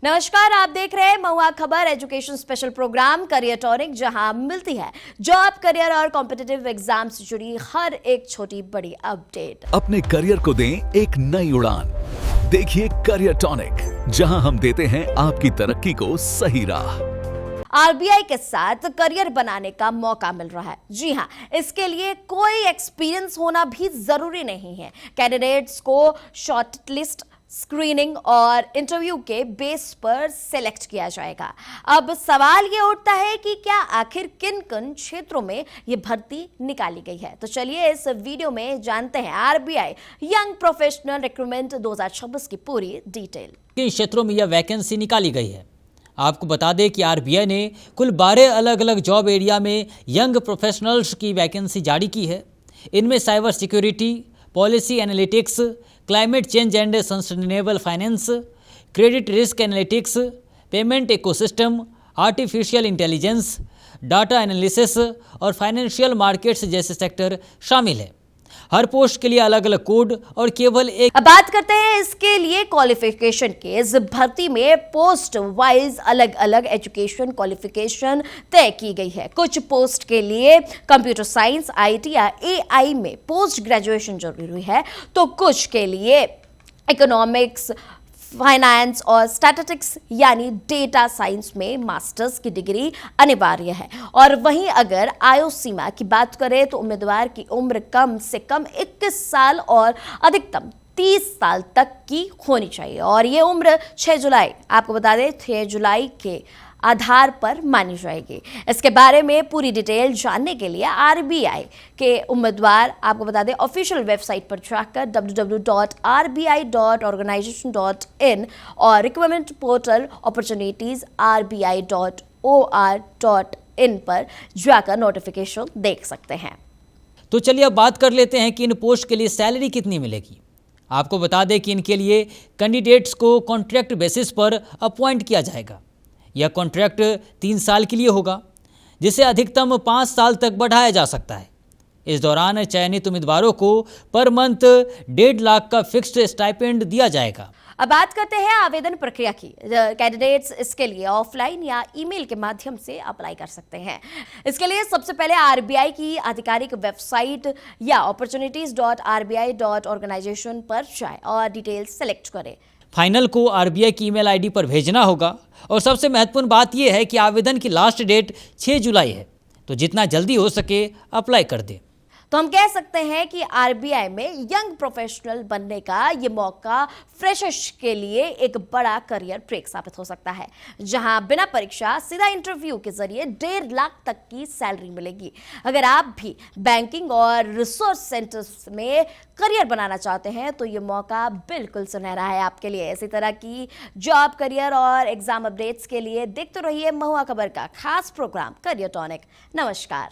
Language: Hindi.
नमस्कार, आप देख रहे हैं Mahua Khabar education special programme career tonic, जहां मिलती है जॉब, करियर और कॉम्पिटिटिव एग्जाम से जुड़ी हर एक छोटी बड़ी अपडेट। अपने करियर को दें एक नई उड़ान। देखिए करियर टॉनिक, जहां हम देते हैं आपकी तरक्की को सही राह। आरबीआई के साथ करियर बनाने का मौका मिल रहा है। जी हां, इसके लिए कोई एक्सपीरियंस होना भी जरूरी नहीं है। कैंडिडेट्स को शॉर्टलिस्ट, स्क्रीनिंग और इंटरव्यू के बेस पर सिलेक्ट किया जाएगा। अब सवाल ये उठता है कि क्या आखिर किन किन क्षेत्रों में ये भर्ती निकाली गई है। तो चलिए इस वीडियो में जानते हैं आरबीआई यंग प्रोफेशनल रिक्रूटमेंट 2026 की पूरी डिटेल। किन क्षेत्रों में यह वैकेंसी निकाली गई है। आपको बता दें कि आरबीआई ने कुल 12 अलग अलग जॉब एरिया में यंग प्रोफेशनल्स की वैकेंसी जारी की है। इनमें cyber security, policy analytics, climate change and sustainable finance, credit risk analytics, payment ecosystem, artificial intelligence, data analysis और फाइनेंशियल मार्केट्स जैसे सेक्टर शामिल है। हर पोस्ट के लिए अलग अलग कोड और केवल एक। अब बात करते हैं इसके लिए क्वालिफिकेशन के। इस भर्ती में पोस्ट वाइज अलग अलग एजुकेशन क्वालिफिकेशन तय की गई है। कुछ पोस्ट के लिए कंप्यूटर साइंस, आईटी या एआई में पोस्ट ग्रेजुएशन जरूरी है, तो कुछ के लिए इकोनॉमिक्स, फाइनेंस और स्टैटिस्टिक्स यानी डेटा साइंस में मास्टर्स की डिग्री अनिवार्य है। और वहीं अगर आयु सीमा की बात करें तो उम्मीदवार की उम्र कम से कम 21 साल और अधिकतम 30 साल तक की होनी चाहिए। और ये उम्र 6 जुलाई, आपको बता दें 6 जुलाई के आधार पर मानी जाएगी। इसके बारे में पूरी डिटेल जानने के लिए आरबीआई के उम्मीदवार, आपको बता दें ऑफिशियल वेबसाइट पर जाकर www.rbi.organization.in और रिक्रूटमेंट पोर्टल अपॉर्चुनिटीज rbi.or.in पर जाकर नोटिफिकेशन देख सकते हैं। तो चलिए अब बात कर लेते हैं कि इन पोस्ट के लिए सैलरी कितनी मिलेगी। आपको बता दें कि इनके लिए कैंडिडेट्स को कॉन्ट्रैक्ट बेसिस पर अपॉइंट किया जाएगा। यह कॉन्ट्रैक्ट 3 साल के लिए होगा, जिसे अधिकतम 5 साल तक बढ़ाया जा सकता है। इस दौरान चयनित उम्मीदवारों को पर मंथ 1.5 लाख का फिक्स्ड स्टाइपेंड दिया जाएगा। अब बात करते हैं आवेदन प्रक्रिया की। कैंडिडेट्स इसके लिए ऑफलाइन या ईमेल के माध्यम से अप्लाई कर सकते हैं। इसके लिए सबसे पहले आरबीआई की आधिकारिक वेबसाइट या opportunities.rbi.organization पर जाएं और डिटेल्स सेलेक्ट करें। फाइनल को आरबीआई की ईमेल आईडी पर भेजना होगा। और सबसे महत्वपूर्ण बात यह है कि आवेदन की लास्ट डेट 6 जुलाई है, तो जितना जल्दी हो सके अप्लाई कर दें। तो हम कह सकते हैं कि आरबीआई में यंग प्रोफेशनल बनने का ये मौका फ्रेशर्स के लिए एक बड़ा करियर ब्रेक साबित हो सकता है, जहां बिना परीक्षा सीधा इंटरव्यू के जरिए 1.5 लाख तक की सैलरी मिलेगी। अगर आप भी बैंकिंग और रिसोर्स सेंटर्स में करियर बनाना चाहते हैं तो ये मौका बिल्कुल सुनहरा है आपके लिए। इसी तरह की जॉब, करियर और एग्जाम अपडेट्स के लिए देखते रहिए महुआ खबर का खास प्रोग्राम करियर टॉनिक। नमस्कार।